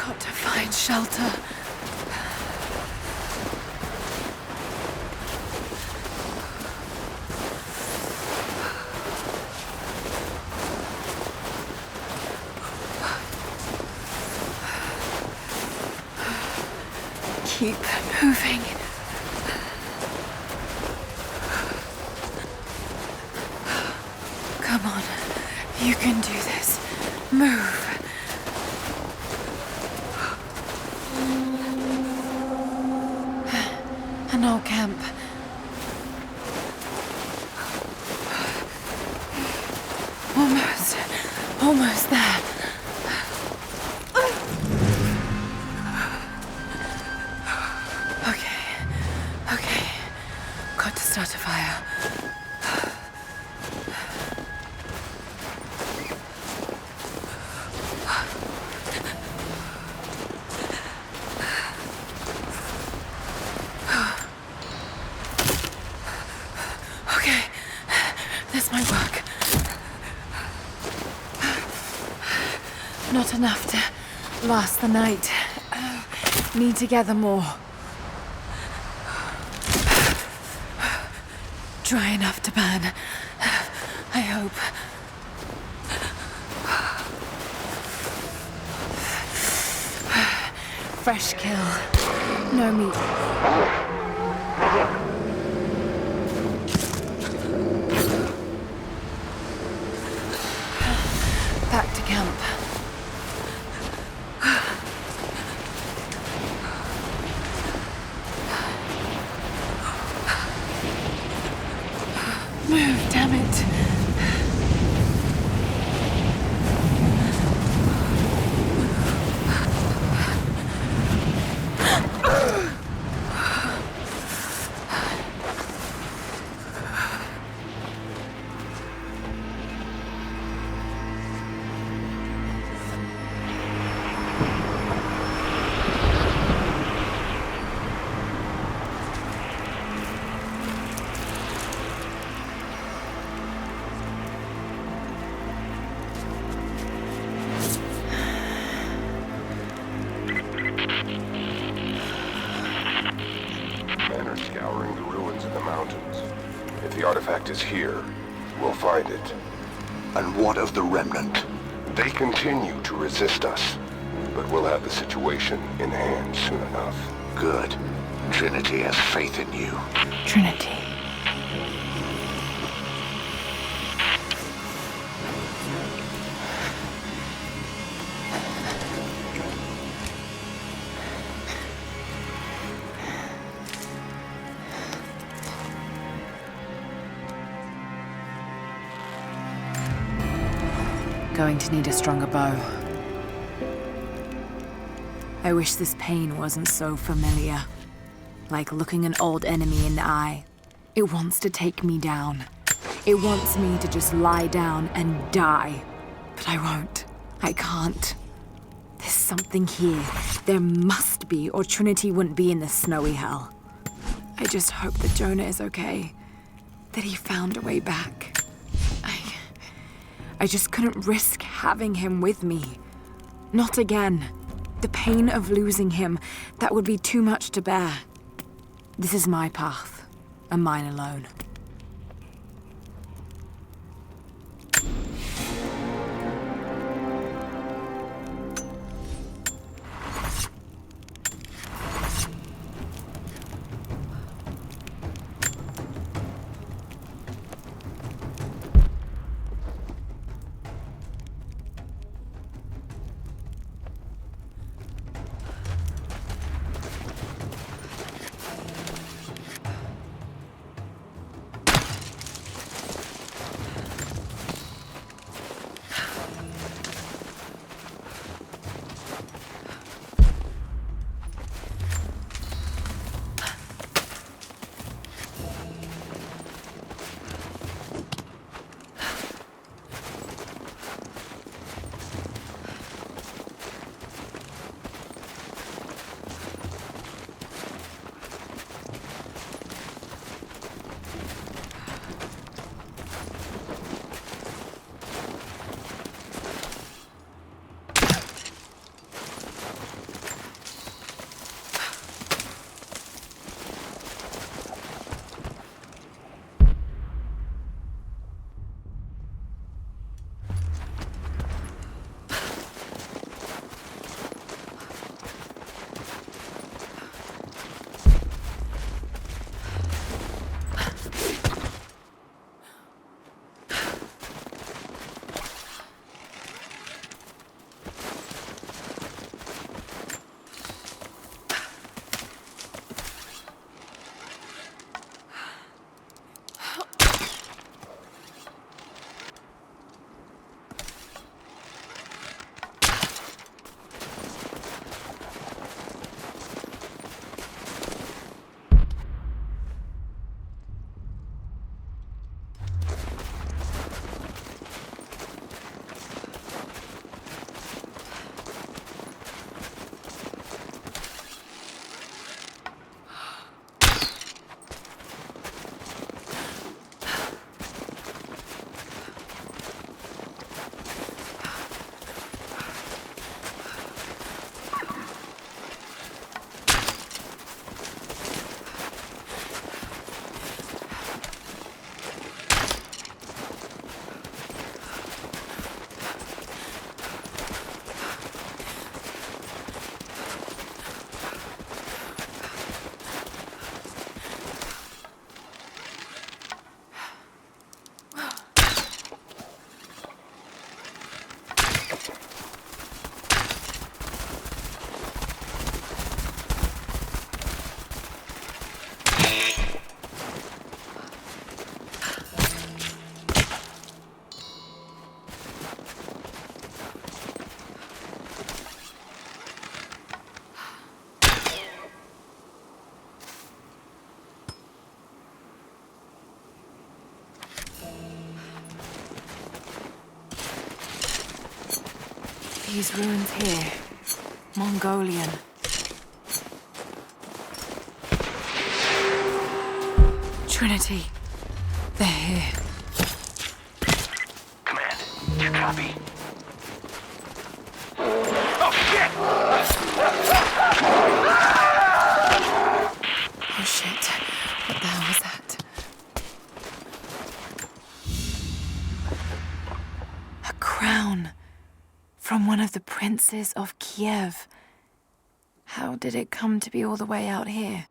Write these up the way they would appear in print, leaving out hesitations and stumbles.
Got to find shelter. Keep moving. Come on, you can do this. Move. An old camp. Almost there. Okay. Got to start a fire. Okay, this might work. Not enough to last the night. Need to gather more. Dry enough to burn. I hope. Fresh kill. No meat. Back to camp. Move, damn it. Scouring the ruins in the mountains. If the artifact is here, we'll find it. And what of the remnant? They continue to resist us, but we'll have the situation in hand soon enough. Good. Trinity has faith in you. Trinity. Going to need a stronger bow. I wish this pain wasn't so familiar. Like looking an old enemy in the eye. It wants to take me down. It wants me to just lie down and die. But I won't. I can't. There's something here. There must be, or Trinity wouldn't be in this snowy hell. I just hope that Jonah is okay. That he found a way back. I just couldn't risk having him with me. Not again. The pain of losing him, that would be too much to bear. This is my path, and mine alone. These ruins here. Mongolian. Trinity. They're here. Command, do you copy? Oh, shit! Oh shit. What the hell was that? A crown. From one of the princes of Kiev. How did it come to be all the way out here?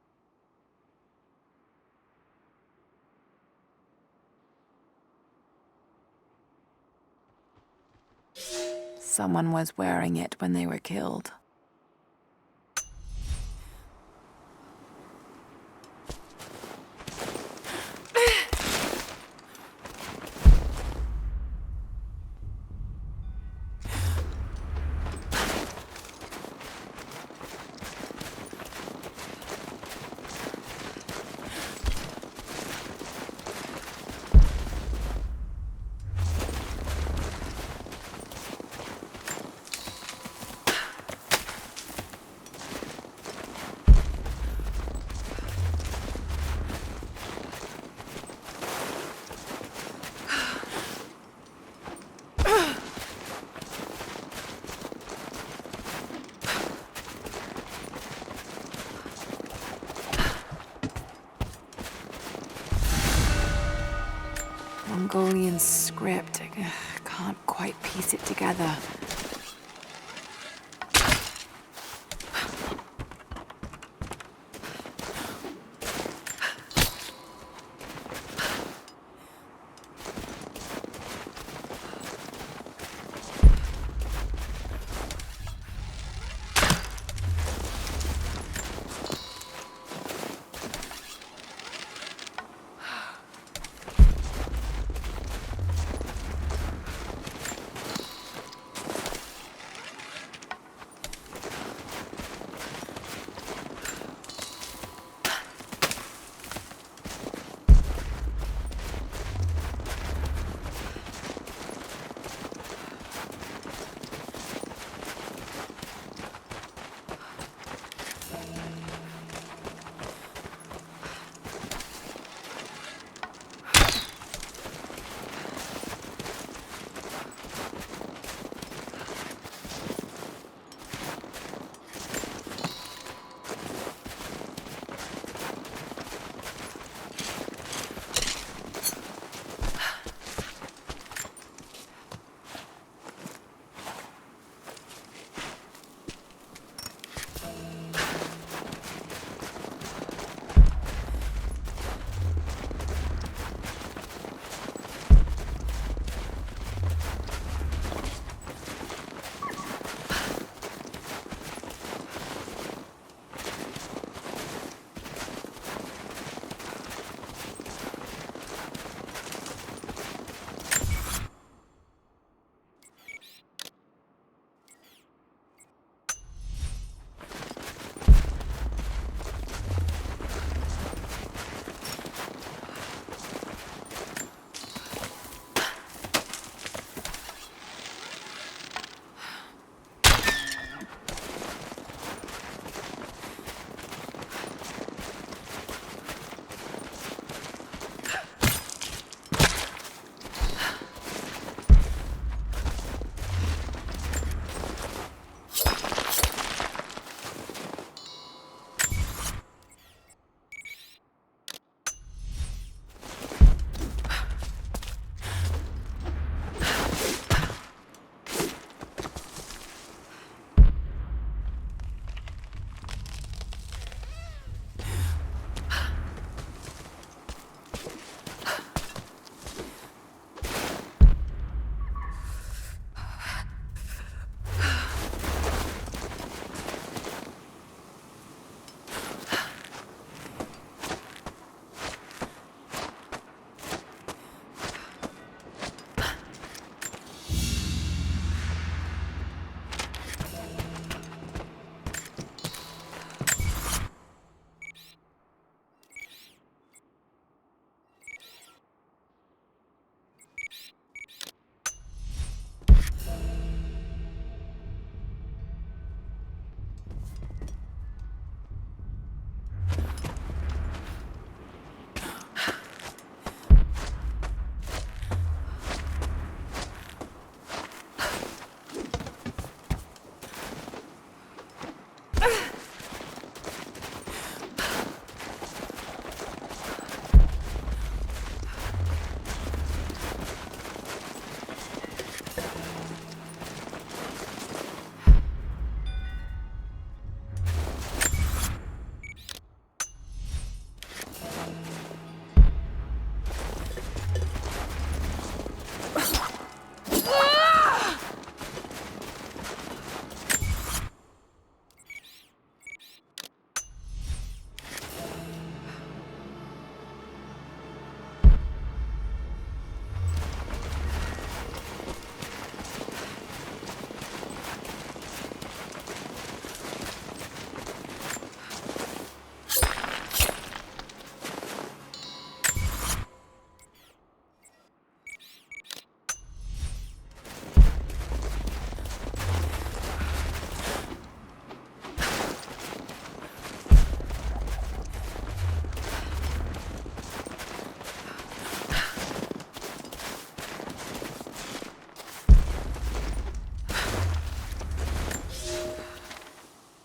Someone was wearing it when they were killed. Mongolian script. I can't quite piece it together.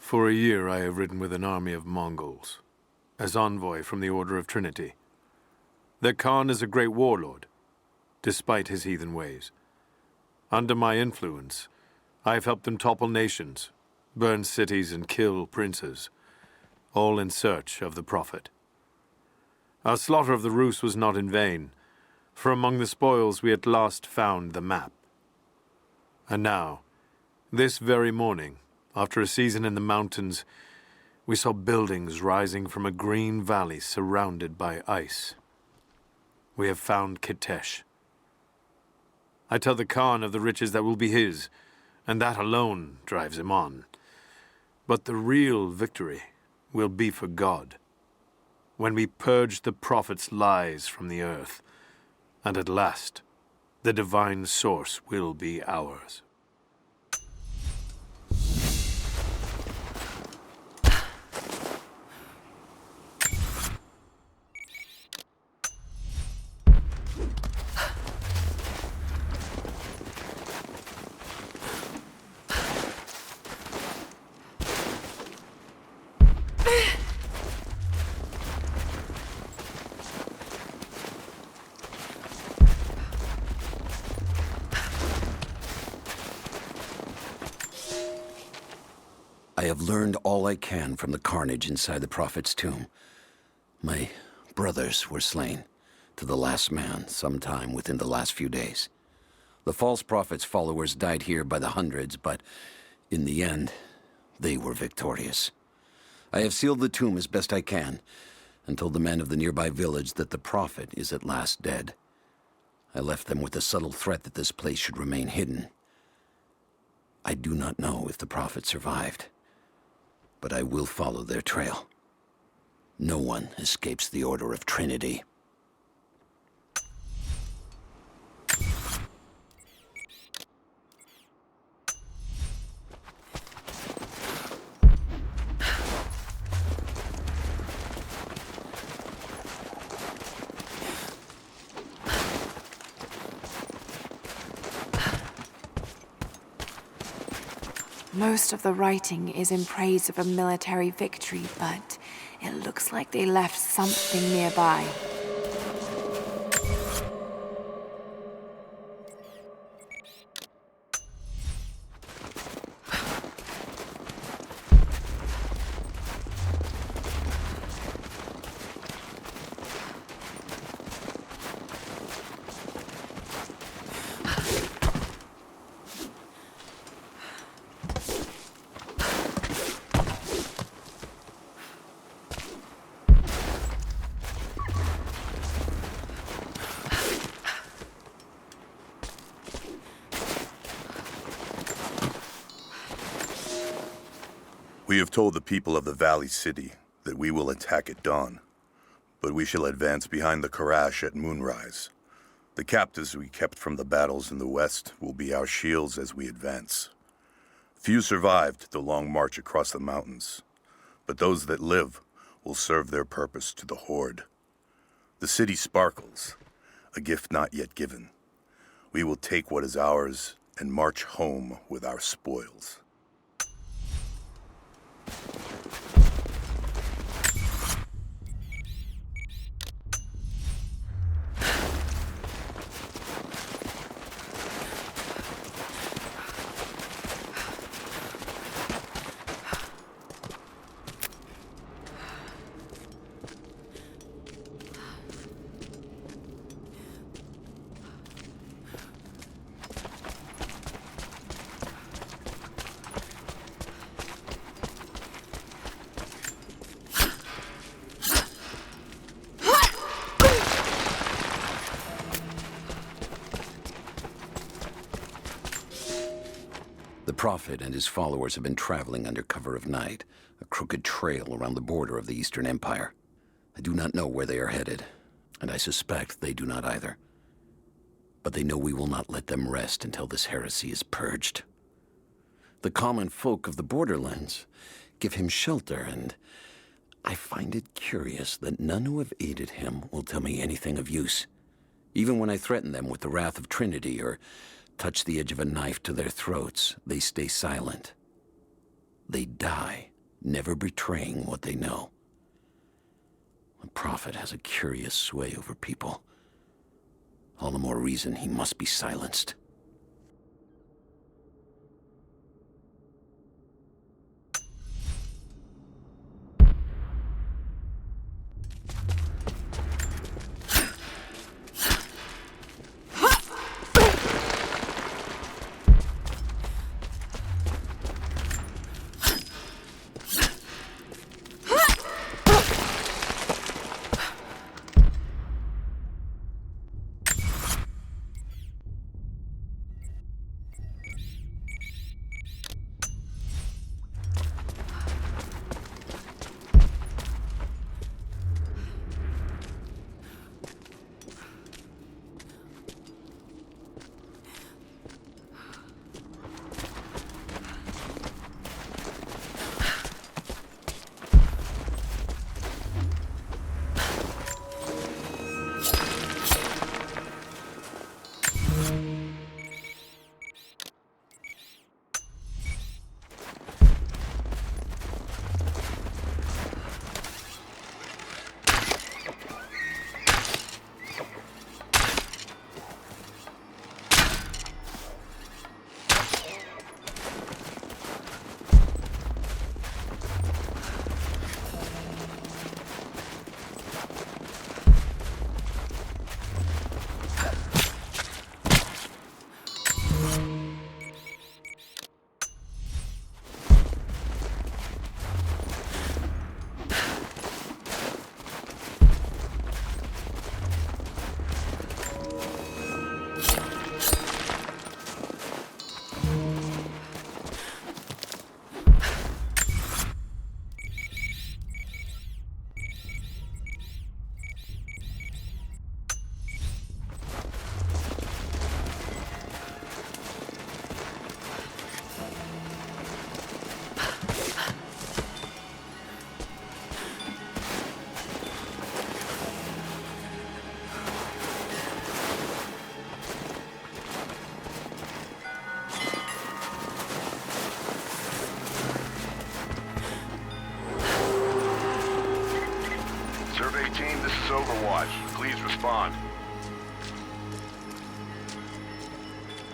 For a year I have ridden with an army of Mongols, as envoy from the Order of Trinity. Their Khan is a great warlord, despite his heathen ways. Under my influence, I have helped them topple nations, burn cities and kill princes, all in search of the Prophet. Our slaughter of the Rus was not in vain, for among the spoils we at last found the map. And now, this very morning, after a season in the mountains, we saw buildings rising from a green valley surrounded by ice. We have found Kitesh. I tell the Khan of the riches that will be his, and that alone drives him on. But the real victory will be for God, when we purge the Prophet's lies from the earth, and at last, the divine source will be ours. I have learned all I can from the carnage inside the Prophet's tomb. My brothers were slain, to the last man, sometime within the last few days. The false Prophet's followers died here by the hundreds, but in the end, they were victorious. I have sealed the tomb as best I can, and told the men of the nearby village that the Prophet is at last dead. I left them with the subtle threat that this place should remain hidden. I do not know if the Prophet survived, but I will follow their trail. No one escapes the Order of Trinity. Most of the writing is in praise of a military victory, but it looks like they left something nearby. We have told the people of the Valley City that we will attack at dawn, but we shall advance behind the Karash at moonrise. The captives we kept from the battles in the west will be our shields as we advance. Few survived the long march across the mountains, but those that live will serve their purpose to the Horde. The city sparkles, a gift not yet given. We will take what is ours and march home with our spoils. The Prophet and his followers have been traveling under cover of night, a crooked trail around the border of the Eastern Empire. I do not know where they are headed, and I suspect they do not either. But they know we will not let them rest until this heresy is purged. The common folk of the borderlands give him shelter, and I find it curious that none who have aided him will tell me anything of use. Even when I threaten them with the wrath of Trinity or touch the edge of a knife to their throats, they stay silent. They die never betraying what they know. The Prophet has a curious sway over people. All the more reason he must be silenced. Overwatch, please respond.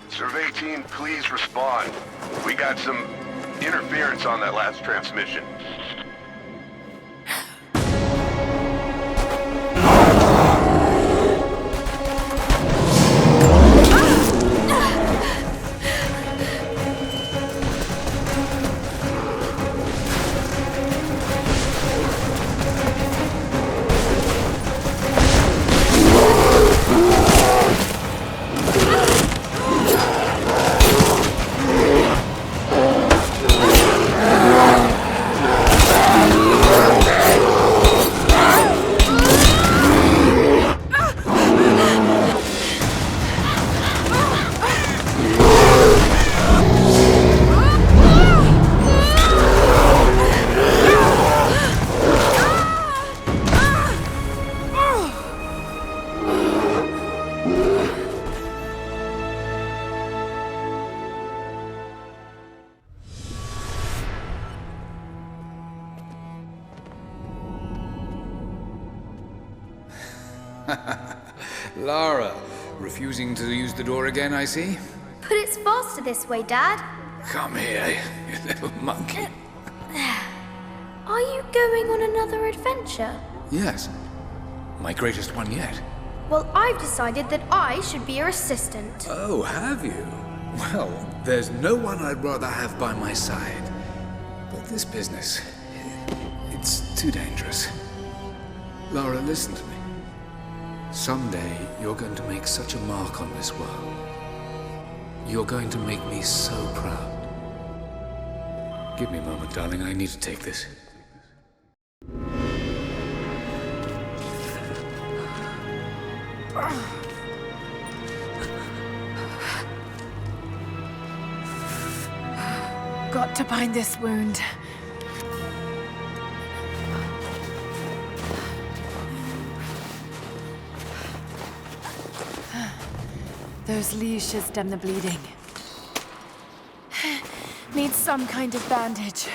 Survey team, please respond. We got some interference on that last transmission. Lara, refusing to use the door again, I see? But it's faster this way, Dad. Come here, you little monkey. Are you going on another adventure? Yes, my greatest one yet. Well, I've decided that I should be your assistant. Oh, have you? Well, there's no one I'd rather have by my side. But this business, it's too dangerous. Lara, listen to me. Someday, you're going to make such a mark on this world. You're going to make me so proud. Give me a moment, darling. I need to take this. Got to bind this wound. Those leaves should stem the bleeding. Needs some kind of bandage.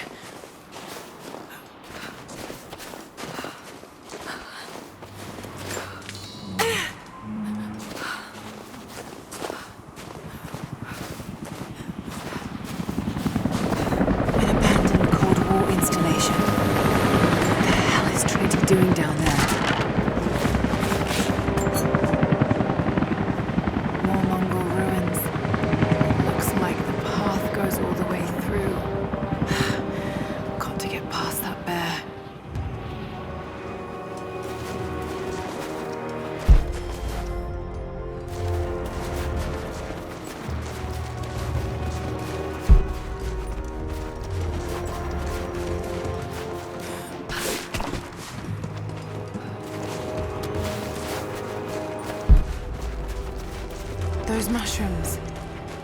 Those mushrooms.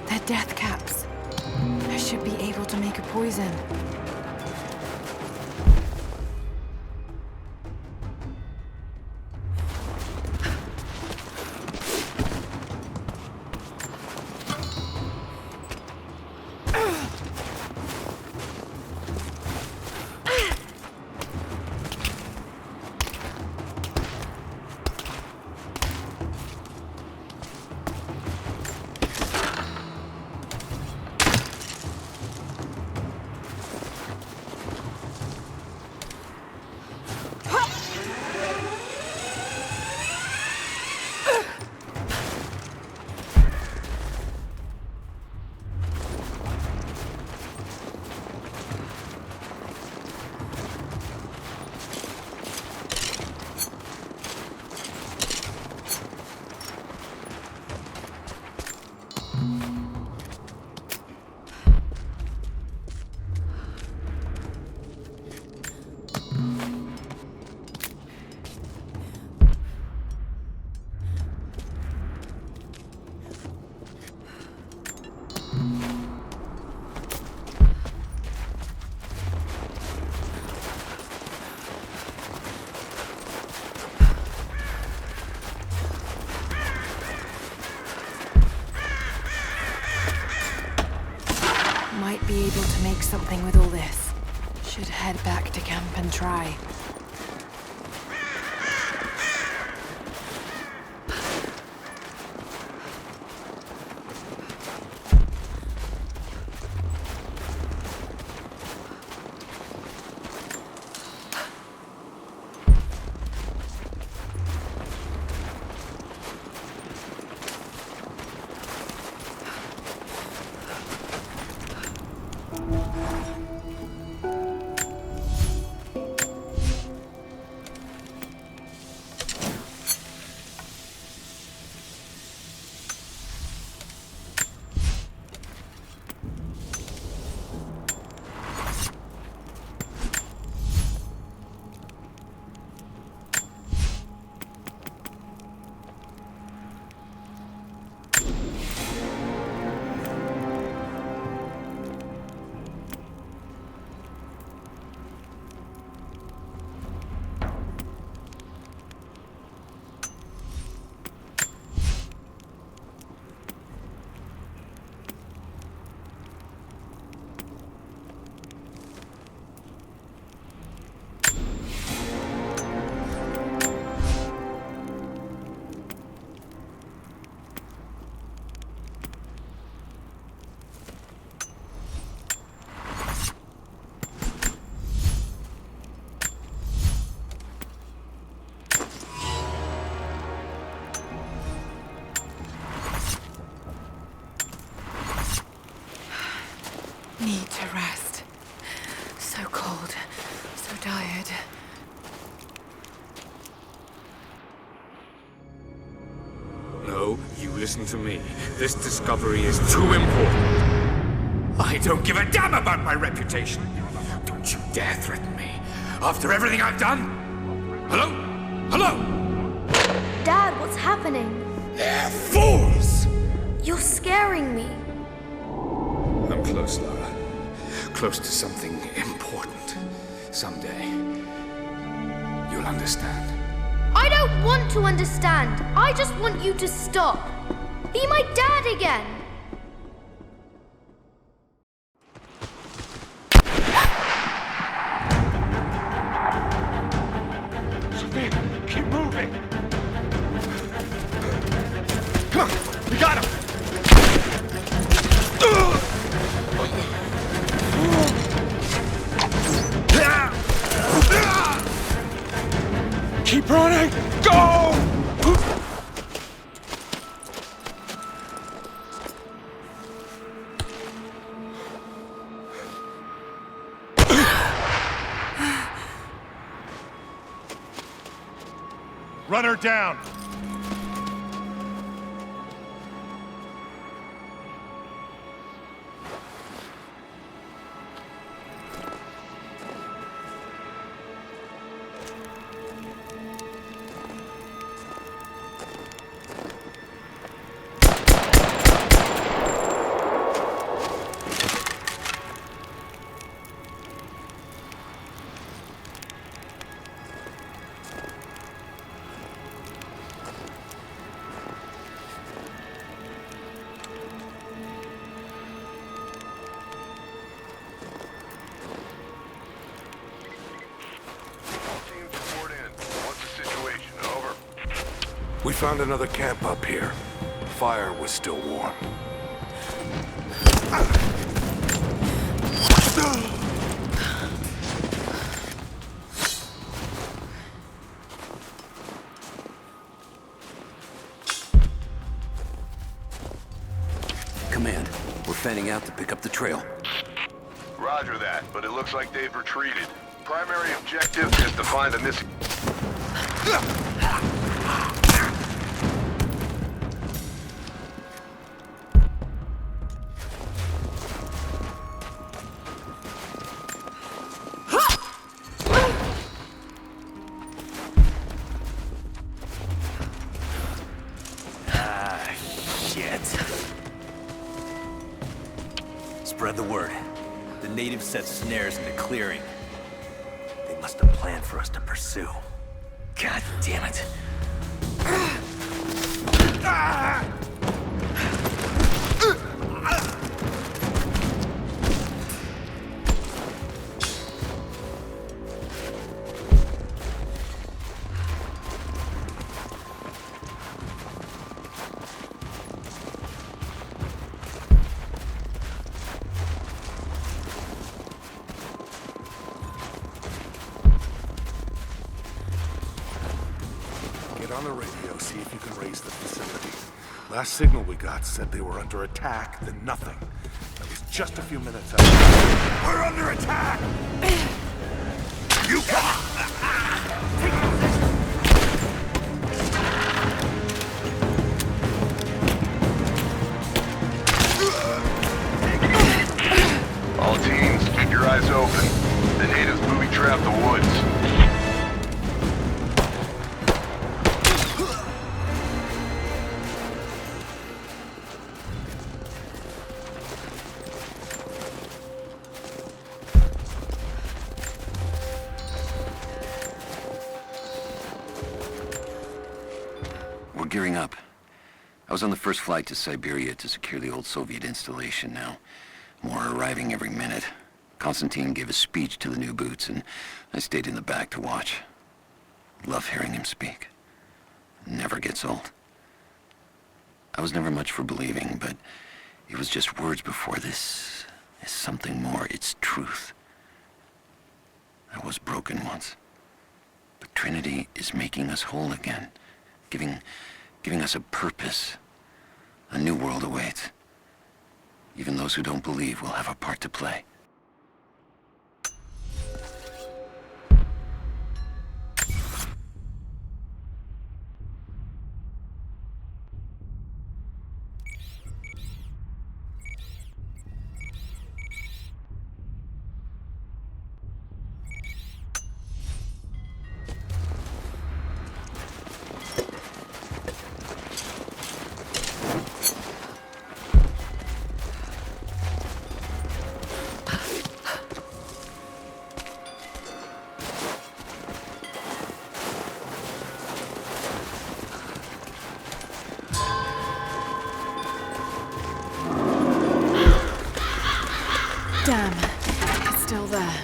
They're death caps. I should be able to make a poison. Might be able to make something with all this. Should head back to camp and try. Need to rest. So cold, so tired. No, you listen to me. This discovery is too important. I don't give a damn about my reputation. Don't you dare threaten me. After everything I've done? Hello? Hello? Dad, what's happening? They're fools! You're scaring me. I'm close, Lara. Close to something important. Someday, you'll understand. I don't want to understand. I just want you to stop. Be my dad again. Keep moving! Come on! We got him! Keep running! Go! Run her down! found another camp up here. Fire was still warm. Command, we're fanning out to pick up the trail. Roger that, but it looks like they've retreated. Primary objective is to find the missing... Spread the word. The natives set snares in the clearing. They must have planned for us to pursue. God damn it. Get on the radio, see if you can raise the facility. Last signal we got said they were under attack, then nothing. That was just a few minutes after. We're under attack! You come! All teams, keep your eyes open. The natives booby-trap the woods. We're gearing up. I was on the first flight to Siberia to secure the old Soviet installation now. More are arriving every minute. Konstantin gave a speech to the new boots, and I stayed in the back to watch. Love hearing him speak. Never gets old. I was never much for believing, but it was just words before. This is something more. It's truth. I was broken once. But Trinity is making us whole again. Giving us a purpose. A new world awaits. Even those who don't believe will have a part to play. Damn, it's still there.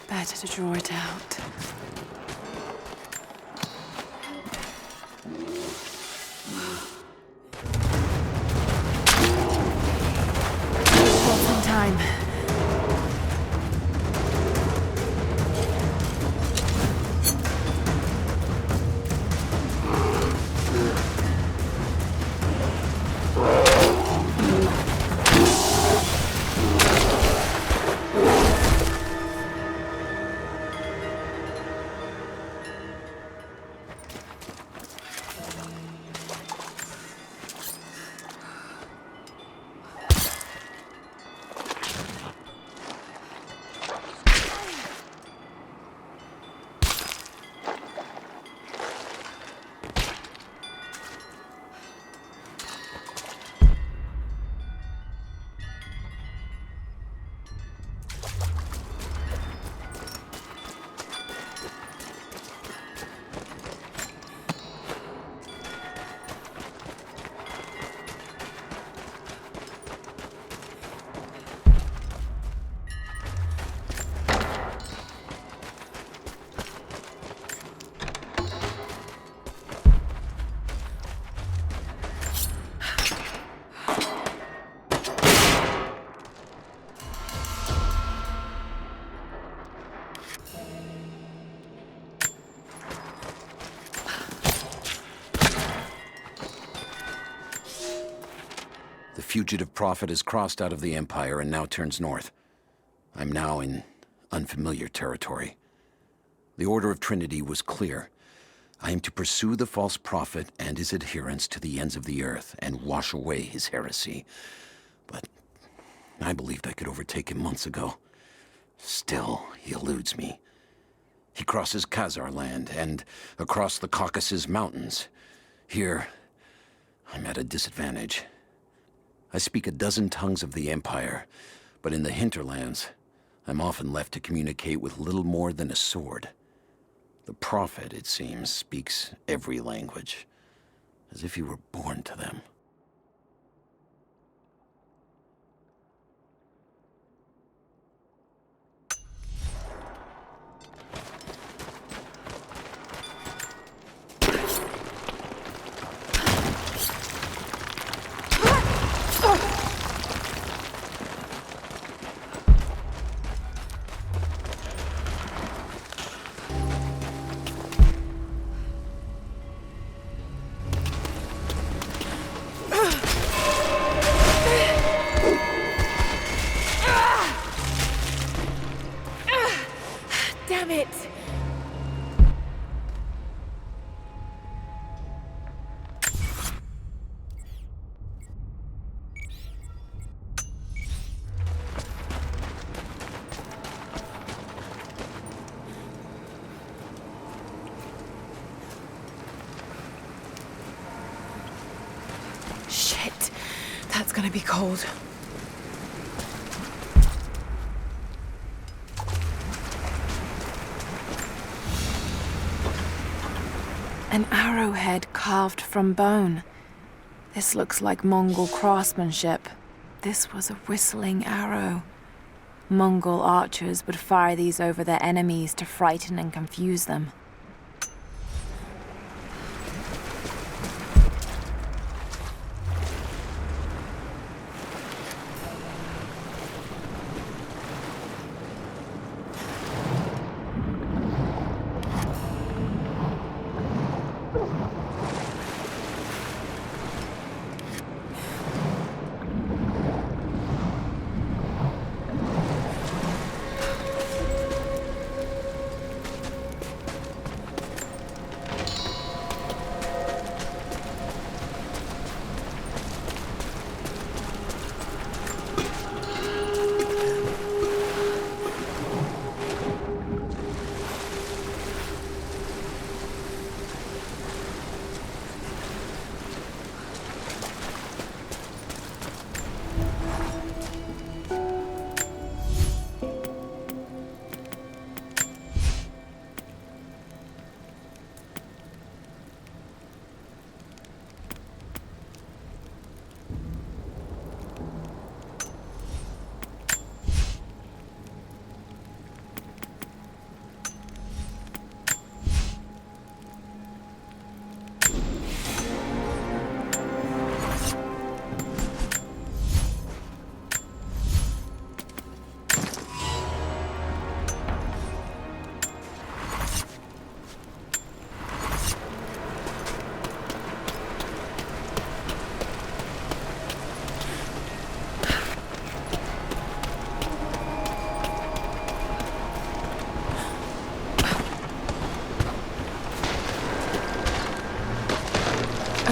Better to draw it out. Just in time. fugitive prophet has crossed out of the Empire and now turns north. I'm now in unfamiliar territory. The order of Trinity was clear. I am to pursue the false prophet and his adherents to the ends of the earth and wash away his heresy. But I believed I could overtake him months ago. Still, he eludes me. He crosses Khazar land and across the Caucasus Mountains. Here, I'm at a disadvantage. I speak a dozen tongues of the Empire, but in the hinterlands, I'm often left to communicate with little more than a sword. The prophet, it seems, speaks every language, as if he were born to them. Damn it! Shit, that's gonna be cold. An arrowhead carved from bone. This looks like Mongol craftsmanship. This was a whistling arrow. Mongol archers would fire these over their enemies to frighten and confuse them.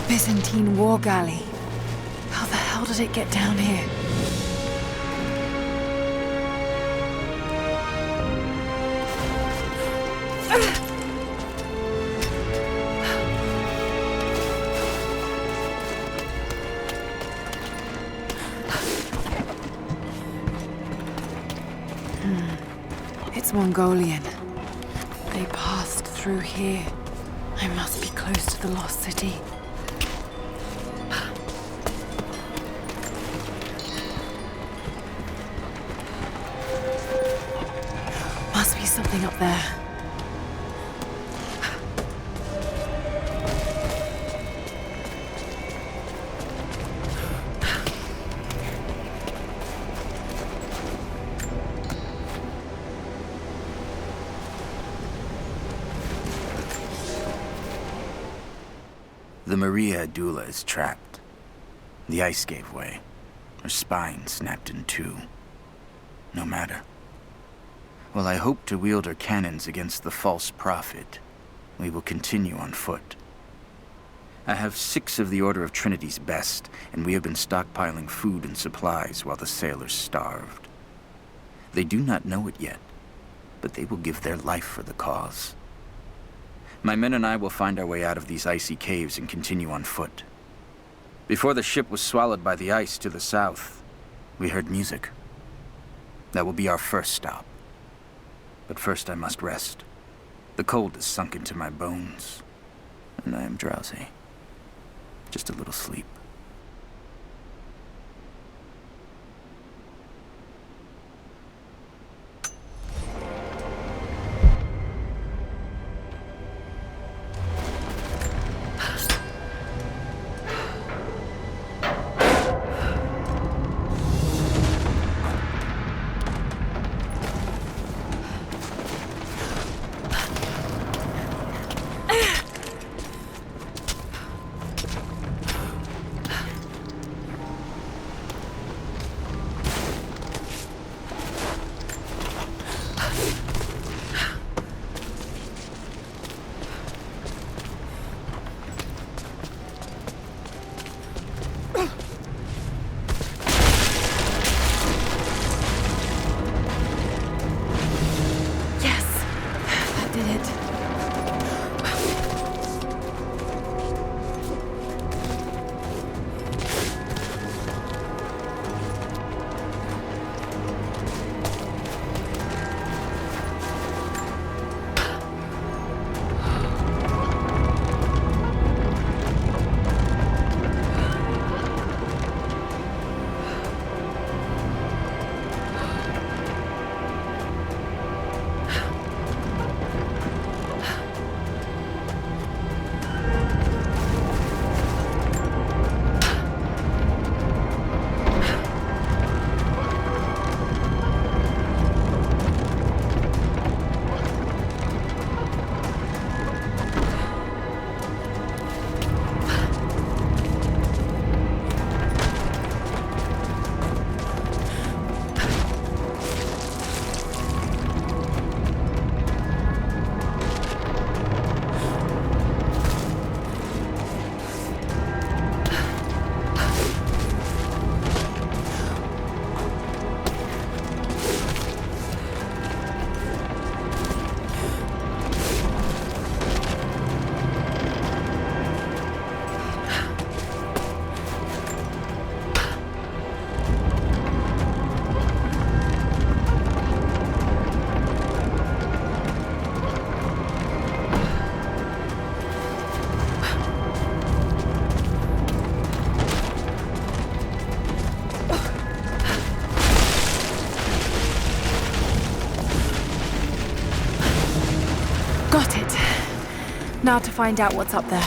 Byzantine war galley. How the hell did it get down here? It's Mongolian. They passed through here. I must be close to the lost city. Must be something up there. The Maria Adula is trapped. The ice gave way. her spine snapped in two. No matter. While I hope to wield her cannons against the false prophet, we will continue on foot. I have 6 of the Order of Trinity's best, and we have been stockpiling food and supplies while the sailors starved. They do not know it yet, but they will give their life for the cause. My men and I will find our way out of these icy caves and continue on foot. Before the ship was swallowed by the ice to the south, we heard music. That will be our first stop. But first I must rest. The cold has sunk into my bones, and I am drowsy. Just a little sleep. Now to find out what's up there.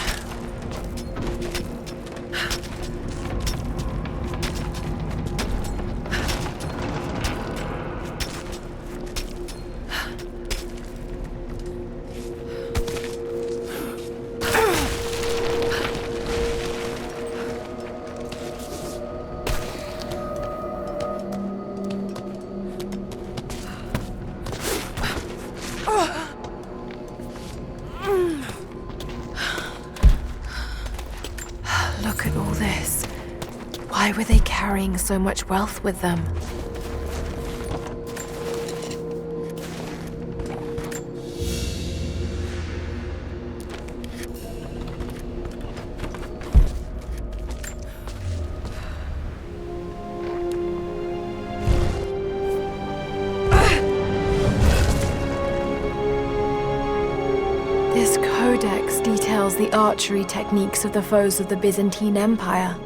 Look at all this. Why were they carrying so much wealth with them? This codex details the archery techniques of the foes of the Byzantine Empire.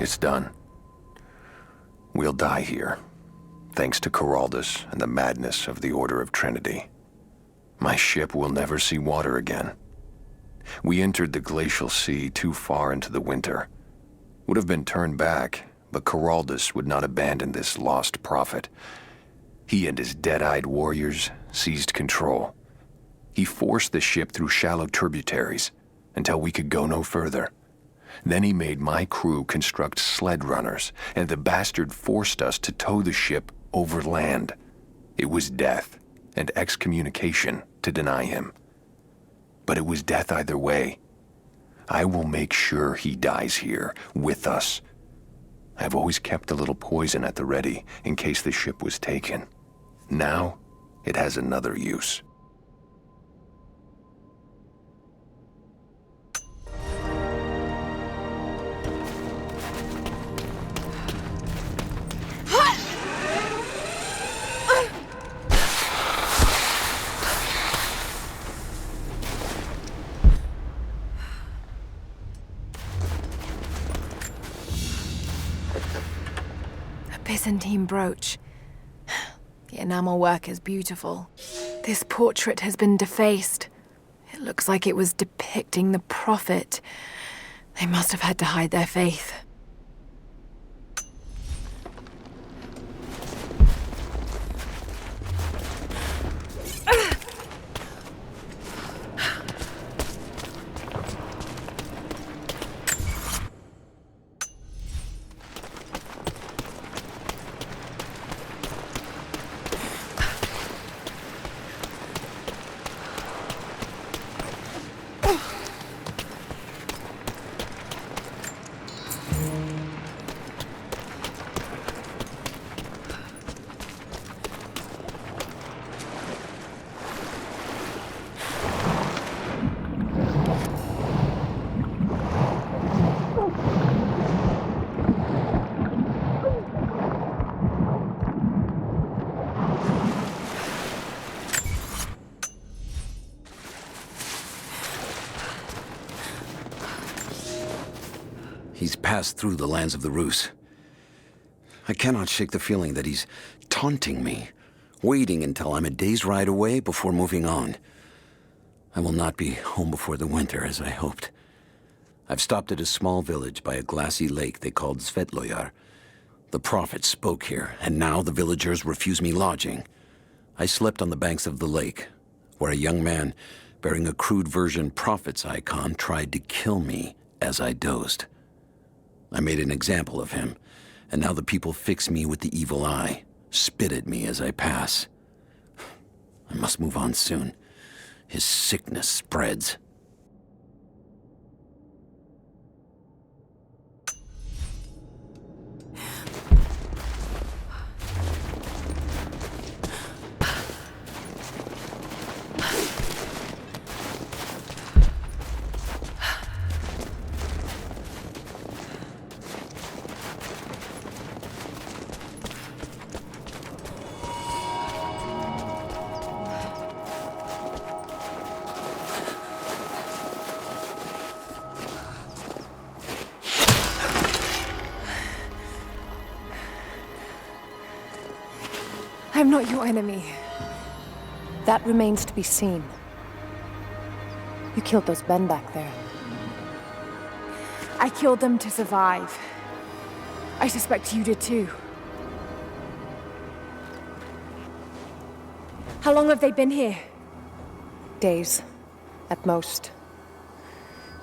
It's done. We'll die here, thanks to Coraldus and the madness of the Order of Trinity. My ship will never see water again. We entered the glacial sea too far into the winter. Would have been turned back, but Coraldus would not abandon this lost prophet. He and his dead-eyed warriors seized control. He forced the ship through shallow tributaries until we could go no further. Then he made my crew construct sled runners, and the bastard forced us to tow the ship over land. It was death and excommunication to deny him. But it was death either way. I will make sure he dies here, with us. I've always kept a little poison at the ready in case the ship was taken. Now, it has another use. Byzantine brooch. The enamel work is beautiful. This portrait has been defaced. It looks like it was depicting the prophet. They must have had to hide their faith. He's passed through the lands of the Rus. I cannot shake the feeling that he's taunting me, waiting until I'm a day's ride away before moving on. I will not be home before the winter, as I hoped. I've stopped at a small village by a glassy lake they called Svetloyar. The prophet spoke here, and now the villagers refuse me lodging. I slept on the banks of the lake, where a young man bearing a crude version prophet's icon tried to kill me as I dozed. I made an example of him, and now the people fix me with the evil eye, spit at me as I pass. I must move on soon. His sickness spreads. I'm not your enemy. That remains to be seen. You killed those men back there. I killed them to survive. I suspect you did too. How long have they been here? Days, at most.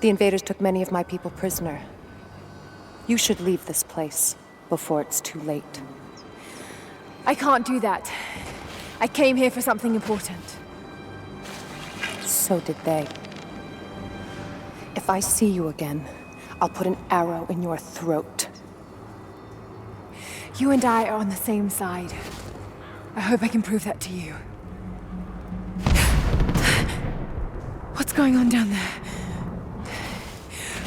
The invaders took many of my people prisoner. You should leave this place before it's too late. I can't do that. I came here for something important. So did they. If I see you again, I'll put an arrow in your throat. You and I are on the same side. I hope I can prove that to you. What's going on down there?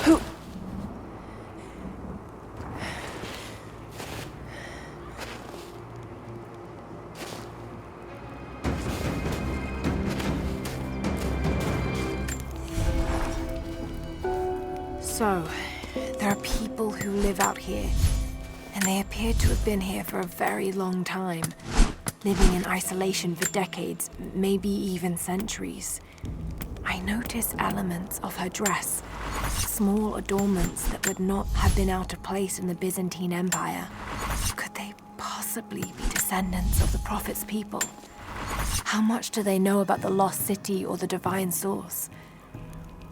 Who... So, there are people who live out here, and They appeared to have been here for a very long time, living in isolation for decades, maybe even centuries. I noticed elements of her dress, small adornments that would not have been out of place in the Byzantine Empire. Could they possibly be descendants of the Prophet's people? How much do they know about the lost city or the divine source?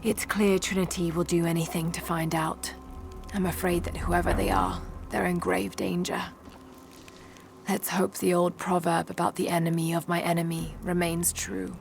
It's clear Trinity will do anything to find out. I'm afraid that whoever they are, they're in grave danger. Let's hope the old proverb about the enemy of my enemy remains true.